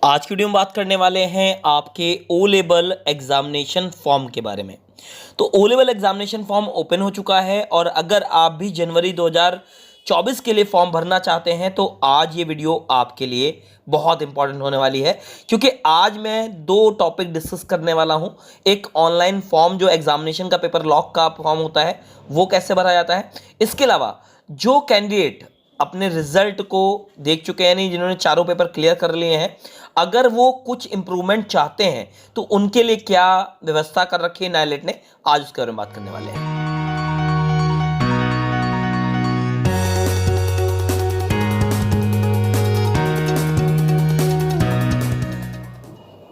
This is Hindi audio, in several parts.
आज की वीडियो में बात करने वाले हैं आपके ओ लेवल एग्जामिनेशन फॉर्म के बारे में। तो O level examination form open हो चुका है और अगर आप भी जनवरी 2024 के लिए फॉर्म भरना चाहते हैं तो आज ये वीडियो आपके लिए बहुत इंपॉर्टेंट होने वाली है, क्योंकि आज मैं दो टॉपिक डिस्कस करने वाला हूं। एक ऑनलाइन फॉर्म जो एग्जामिनेशन का पेपर लॉक का फॉर्म होता है वो कैसे भरा जाता है। इसके अलावा जो कैंडिडेट अपने रिजल्ट को देख चुके हैं, नहीं जिन्होंने चारों पेपर क्लियर कर लिए हैं, अगर वो कुछ इंप्रूवमेंट चाहते हैं तो उनके लिए क्या व्यवस्था कर रखी है नाइलेट ने, आज उसके बारे में बात करने वाले हैं।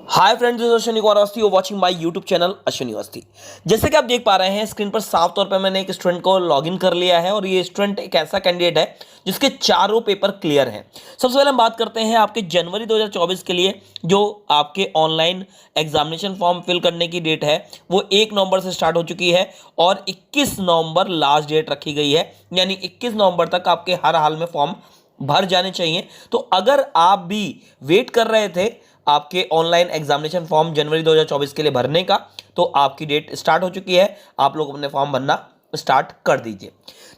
Hi friends, this is Ashwini Kumar Awasthi, you watching my YouTube channel Ashwini Awasthi. जैसे कि आप देख पा रहे हैं स्क्रीन पर साफ तौर पर मैंने एक स्टूडेंट को लॉगिन कर लिया है और ये स्टूडेंट एक ऐसा कैंडिडेट है जिसके चारों पेपर क्लियर हैं। सबसे पहले हम बात करते हैं आपके जनवरी 2024 के लिए जो आपके ऑनलाइन एग्जामिनेशन फॉर्म फिल करने की डेट है वो 1 नवंबर से स्टार्ट हो चुकी है और 21 नवंबर लास्ट डेट रखी गई है, यानी 21 नवंबर तक आपके हर हाल में फॉर्म भर जाने चाहिए। तो अगर आप भी वेट कर रहे थे आपके ऑनलाइन एग्जामिनेशन फॉर्म जनवरी 2024 के लिए भरने का, तो आपकी डेट स्टार्ट हो चुकी है, आप लोग अपने फॉर्म भरना स्टार्ट कर दीजिए।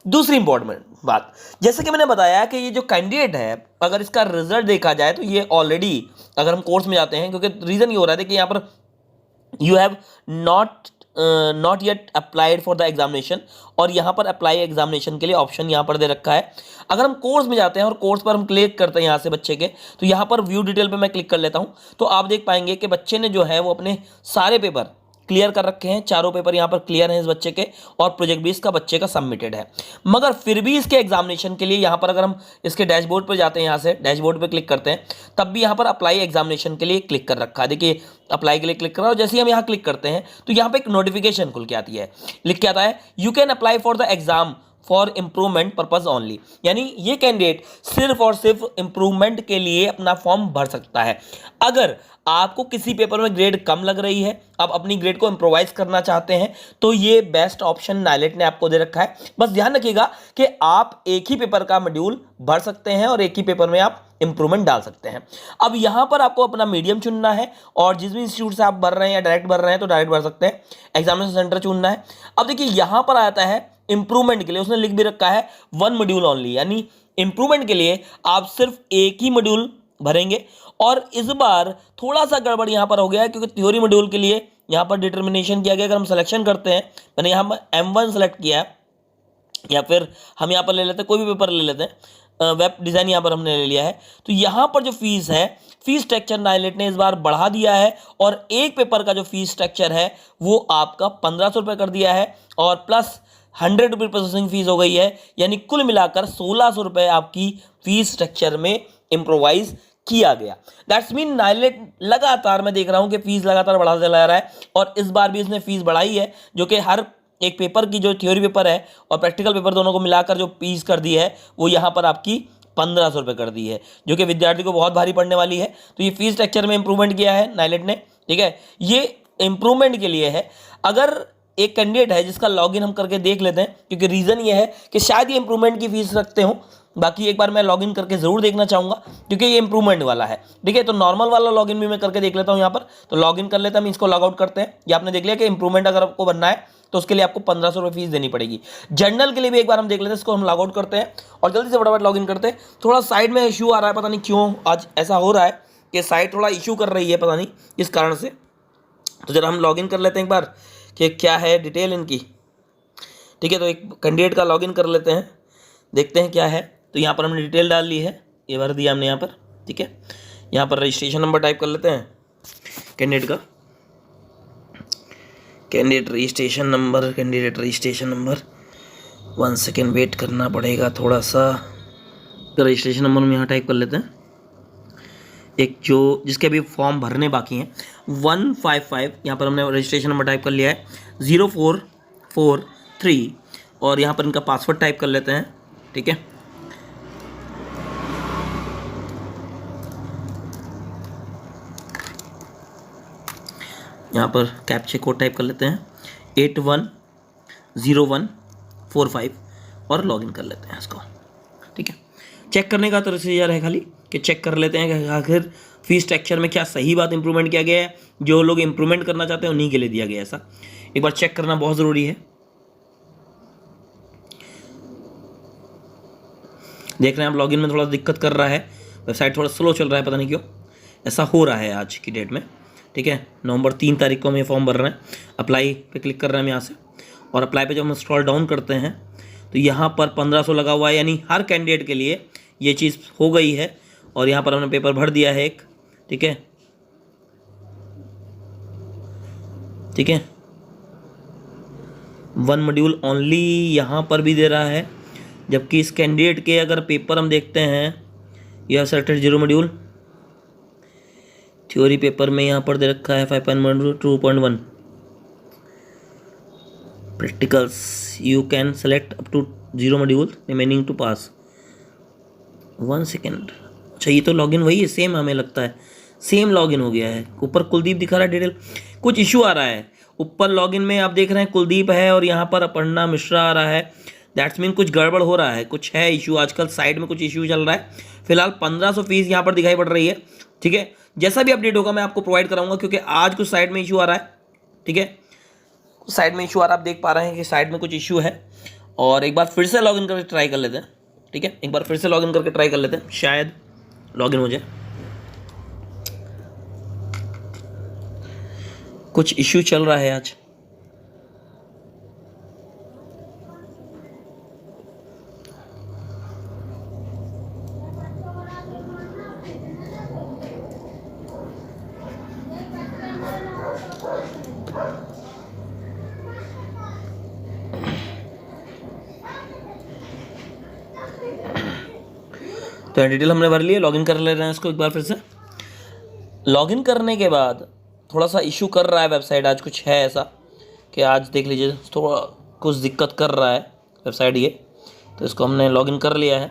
दूसरी इंपॉर्टेंट बात, जैसे कि मैंने बताया कि ये जो कैंडिडेट है, अगर इसका रिजल्ट देखा जाए तो ये ऑलरेडी, अगर हम कोर्स में जाते हैं, क्योंकि रीजन ये हो रहा है कि यहाँ पर you have not yet applied for the examination, और यहाँ पर अप्लाई एग्जामिनेशन के लिए ऑप्शन यहाँ पर दे रखा है। अगर हम कोर्स में जाते हैं और कोर्स पर हम क्लिक करते हैं यहाँ से बच्चे के, तो यहाँ पर व्यू डिटेल पे मैं क्लिक कर लेता हूँ, तो आप देख पाएंगे कि बच्चे ने जो है वो अपने सारे पेपर क्लियर कर रखे हैं। चारों पेपर यहाँ पर क्लियर हैं इस बच्चे के, और प्रोजेक्ट भी इसका बच्चे का सबमिटेड है। मगर फिर भी इसके एग्जामिनेशन के लिए यहाँ पर अगर हम इसके डैशबोर्ड पर जाते हैं, यहाँ से डैशबोर्ड पे क्लिक करते हैं, तब भी यहाँ पर अप्लाई एग्जामिनेशन के लिए क्लिक कर रखा है। देखिए अप्लाई के लिए क्लिक कर रहा है और जैसे ही हम यहाँ क्लिक करते हैं तो यहाँ पे एक नोटिफिकेशन खुल के आती है, लिख के आता है you can apply for the exam for improvement purpose only, यानी ये कैंडिडेट सिर्फ और सिर्फ इंप्रूवमेंट के लिए अपना फॉर्म भर सकता है। अगर आपको किसी पेपर में ग्रेड कम लग रही है, आप अपनी ग्रेड को इंप्रोवाइज करना चाहते हैं, तो ये बेस्ट ऑप्शन नाइलेट ने आपको दे रखा है। बस ध्यान रखिएगा कि आप एक ही पेपर का मॉड्यूल भर सकते हैं और एक ही पेपर में आप इंप्रूवमेंट डाल सकते हैं। अब यहां पर आपको अपना मीडियम चुनना है, और जिस भी इंस्टीट्यूट से आप भर रहे हैं या डायरेक्ट भर रहे हैं तो डायरेक्ट भर सकते हैं। एग्जामिनेशन सेंटर चुनना है। अब देखिए यहां पर आता है इंप्रूवमेंट के लिए, उसने लिख भी रखा है 1 मॉड्यूल ओनली, यानी इंप्रूवमेंट के लिए आप सिर्फ एक ही मॉड्यूल भरेंगे। और इस बार थोड़ा सा गड़बड़ यहां पर हो गया है, क्योंकि थ्योरी मॉड्यूल के लिए यहां पर डिटर्मिनेशन किया गया। अगर हम सिलेक्शन करते हैं, मैंने यहां पर M1 सेलेक्ट किया है, या फिर हम यहाँ पर ले लेते हैं कोई भी पेपर ले लेते हैं, वेब डिज़ाइन यहाँ पर हमने ले लिया है, तो यहाँ पर जो फीस है, फीस स्ट्रक्चर नाइलेट ने इस बार बढ़ा दिया है, और एक पेपर का जो फीस स्ट्रक्चर है वो आपका 1500 रुपये कर दिया है, और प्लस 100 रुपये प्रोसेसिंग फीस हो गई है, यानी कुल मिलाकर 1600 रुपये आपकी फीस स्ट्रक्चर में इम्प्रोवाइज किया गया। दैट्स मीन नाइलेट लगातार, मैं देख रहा हूँ कि फीस लगातार बढ़ाता चला रहा है, और इस बार भी इसने फीस बढ़ाई है, जो कि हर एक पेपर की, जो थ्योरी पेपर है और प्रैक्टिकल पेपर दोनों को मिलाकर जो फीस कर दी है वो यहाँ पर आपकी 1500 रुपये कर दी है, जो कि विद्यार्थी को बहुत भारी पड़ने वाली है। तो ये फीस स्ट्रक्चर में इंप्रूवमेंट किया है नाइलेट ने, ठीक है। ये इंप्रूवमेंट के लिए है। अगर एक कैंडिडेट है जिसका लॉगिन हम करके देख लेते हैं, क्योंकि रीज़न ये है कि शायद ये इंप्रूवमेंट की फीस रखते हो, बाकी एक बार मैं लॉगिन करके ज़रूर देखना चाहूँगा, क्योंकि ये इंप्रूवमेंट वाला है, ठीक है। तो नॉर्मल वाला लॉगिन भी मैं करके देख लेता हूँ यहाँ पर, तो लॉगिन कर लेता हूँ, हम इसको लॉग आउट करते हैं। ये आपने देख लिया कि इंप्रूवमेंट अगर आपको बनना है तो उसके लिए आपको 1500 रुपये फीस देनी पड़ेगी। जर्नल के लिए भी एक बार हम देख लेते हैं, इसको हम लॉग आउट करते हैं और जल्दी से फटाफट लॉगिन करते हैं। थोड़ा साइड में इशू आ रहा है, पता नहीं क्यों आज ऐसा हो रहा है कि साइड थोड़ा इशू कर रही है, पता नहीं किस कारण से। तो जरा हम लॉगिन कर लेते हैं एक बार कि क्या है डिटेल इनकी, ठीक है। तो एक कैंडिडेट का लॉगिन कर लेते हैं, देखते हैं क्या है। तो यहाँ पर हमने डिटेल डाल ली है, ये भर दिया हमने यहाँ पर, ठीक है। यहाँ पर रजिस्ट्रेशन नंबर टाइप कर लेते हैं कैंडिडेट का, candidate registration number 1 second wait करना पड़ेगा थोड़ा सा। तो रजिस्ट्रेशन नंबर हम यहाँ टाइप कर लेते हैं, एक जो जिसके अभी फॉर्म भरने बाकी हैं 155, यहाँ पर हमने रजिस्ट्रेशन नंबर टाइप कर लिया है 0443, और यहाँ पर इनका पासवर्ड टाइप कर लेते हैं, ठीक है। यहाँ पर कैप्चे कोड टाइप कर लेते हैं 810145 और लॉगिन कर लेते हैं इसको, ठीक है। चेक करने का तो प्रोसीजर है खाली, कि चेक कर लेते हैं कि आखिर फीस स्ट्रक्चर में क्या सही बात इंप्रूवमेंट किया गया है, जो लोग इंप्रूवमेंट करना चाहते हैं उन्हीं के लिए दिया गया है। ऐसा एक बार चेक करना बहुत ज़रूरी है। देख रहे हैं आप लॉगिन में थोड़ा दिक्कत कर रहा है, वेबसाइट थोड़ा स्लो चल रहा है, पता नहीं क्यों ऐसा हो रहा है आज की डेट में। ठीक है, नवंबर 3 तारीख को हम ये फॉर्म भर रहे हैं। अप्लाई पे क्लिक कर रहे हैं हम यहाँ से, और अप्लाई पे जब हम स्क्रॉल डाउन करते हैं तो यहाँ पर 1500 लगा हुआ है, यानी हर कैंडिडेट के लिए ये चीज़ हो गई है। और यहाँ पर हमने पेपर भर दिया है एक। ठीक है, ठीक है, 1 मॉड्यूल ओनली यहाँ पर भी दे रहा है, जबकि इस कैंडिडेट के अगर पेपर हम देखते हैं, यह सर्टेड 0 मॉड्यूल थ्योरी पेपर में यहाँ पर दे रखा है 5.2.1 practicals you can select up to 0 module remaining to pass. 1 second, अच्छा ये तो लॉगिन वही है, सेम हमें लगता है सेम लॉगिन हो गया है। ऊपर कुलदीप दिखा रहा है डिटेल, कुछ इशू आ रहा है ऊपर लॉगिन में, आप देख रहे हैं कुलदीप है और यहाँ पर अपर्णा मिश्रा आ रहा है। दैट्स मीन कुछ गड़बड़ हो रहा है, कुछ है इशू, आजकल साइट में कुछ इशू चल रहा है। फिलहाल 1500 फीस यहाँ पर दिखाई पड़ रही है। ठीक है, जैसा भी अपडेट होगा मैं आपको प्रोवाइड कराऊंगा, क्योंकि आज कुछ साइट में इशू आ रहा है। ठीक है, साइट में इशू आ रहा है, आप देख पा रहे हैं कि साइट में कुछ इशू है। और एक बार फिर से लॉगिन करके ट्राई कर लेते हैं। ठीक है, एक बार फिर से लॉगिन करके ट्राई कर लेते हैं, शायद लॉगिन हो जाए। कुछ इशू चल रहा है आज। तो डिटेल हमने भर लिए, लॉगिन कर ले रहे हैं इसको एक बार फिर से। लॉगिन करने के बाद थोड़ा सा इशू कर रहा है वेबसाइट, आज कुछ है ऐसा कि आज देख लीजिए थोड़ा कुछ दिक्कत कर रहा है वेबसाइट ये। तो इसको हमने लॉगिन कर लिया है,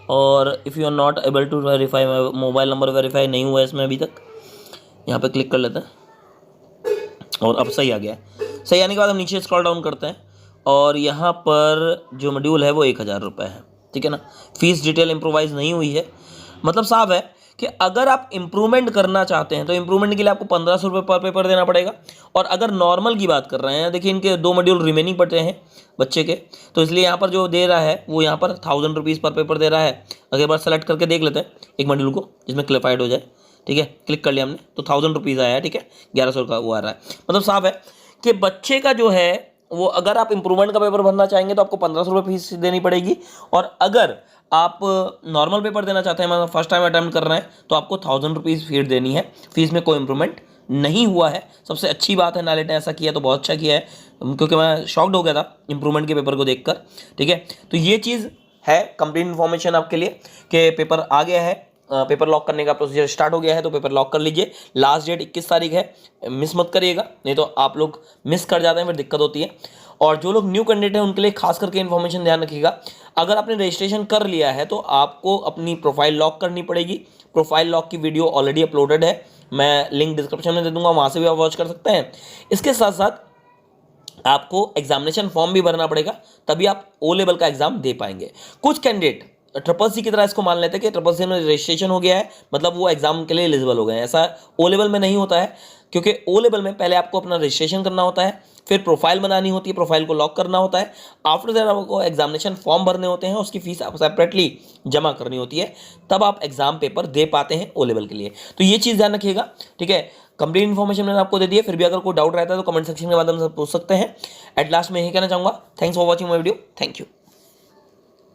और if you are not able to verify, mobile number verify नहीं हुआ है इसमें अभी तक। यहाँ पे क्लिक कर लेते हैं, और अब सही आ गया है। सही आने के बाद हम नीचे स्क्रॉल डाउन करते हैं, और यहाँ पर जो मॉड्यूल है वो 1000 रुपये है। ठीक है ना, फीस डिटेल इम्प्रोवाइज नहीं हुई है। मतलब साफ है कि अगर आप इम्प्रूवमेंट करना चाहते हैं तो इम्प्रूवमेंट के लिए आपको 1500 रुपये पर पेपर देना पड़ेगा। और अगर नॉर्मल की बात कर रहे हैं, देखिए इनके 2 मॉड्यूल रिमेनिंग बचे हैं बच्चे के, तो इसलिए यहाँ पर जो दे रहा है वो यहाँ पर 1000 रुपीज़ पर पेपर दे रहा है। अगर एक बार सेलेक्ट करके देख लेते हैं एक मॉड्यूल को जिसमें क्लिफाइड हो जाए। ठीक है, क्लिक कर लिया हमने, तो 1000 रुपीज़ आया है। ठीक है, 1100 का वो आ रहा है। मतलब साफ है कि बच्चे का जो है वो, अगर आप इम्प्रूवमेंट का पेपर भरना चाहेंगे तो आपको 1500 रुपये फीस देनी पड़ेगी। और अगर आप नॉर्मल पेपर देना चाहते हैं, मतलब फर्स्ट टाइम अटैम्प्ट कर रहे हैं, तो आपको 1000 रुपीज़ फीस देनी है। फीस में कोई इंप्रूवमेंट नहीं हुआ है। सबसे अच्छी बात है, नालेट ने ऐसा किया तो बहुत अच्छा किया है, क्योंकि मैं शॉक्ड हो गया था इंप्रूवमेंट के पेपर को देखकर। ठीक है, तो ये चीज़ है कंप्लीट इन्फॉर्मेशन आपके लिए कि पेपर आ गया है, पेपर लॉक करने का प्रोसीजर स्टार्ट हो गया है। तो पेपर लॉक कर लीजिए। लास्ट डेट 21 तारीख है, मिस मत करिएगा, नहीं तो आप लोग मिस कर जाते हैं, फिर दिक्कत होती है। और जो लोग न्यू कैंडिडेट हैं उनके लिए खास करके इन्फॉर्मेशन ध्यान रखिएगा, अगर आपने रजिस्ट्रेशन कर लिया है तो आपको अपनी प्रोफाइल लॉक करनी पड़ेगी। प्रोफाइल लॉक की वीडियो ऑलरेडी अपलोडेड है, मैं लिंक डिस्क्रिप्शन में दे दूंगा, वहाँ से भी आप वॉच कर सकते हैं। इसके साथ साथ आपको एग्जामिनेशन फॉर्म भी भरना पड़ेगा, तभी आप ओ लेवल का एग्जाम दे पाएंगे। कुछ कैंडिडेट ट्रिपल सी की तरह इसको मान लेते हैं कि ट्रिपल सी में रजिस्ट्रेशन हो गया है, मतलब वो एग्जाम के लिए एलिजिबल हो गए हैं। ऐसा ओ लेवल में नहीं होता है, क्योंकि ओ लेवल में पहले आपको अपना रजिस्ट्रेशन करना होता है, फिर प्रोफाइल बनानी होती है, प्रोफाइल को लॉक करना होता है, आफ्टर दैट आपको एग्जामिनेशन फॉर्म भरने होते हैं, उसकी फीस आपको सेपरेटली जमा करनी होती है, तब आप एग्जाम पेपर दे पाते हैं ओ लेवल के लिए। तो ये चीज़ ध्यान रखिएगा। ठीक है, कंप्लीट इन्फॉर्मेशन मैंने आपको दे दी है, फिर भी अगर कोई डाउट रहता है तो कमेंट सेक्शन के माध्यम से पूछ सकते हैं। एट लास्ट में यही कहना चाहूँगा, thanks for watching my video, thank you.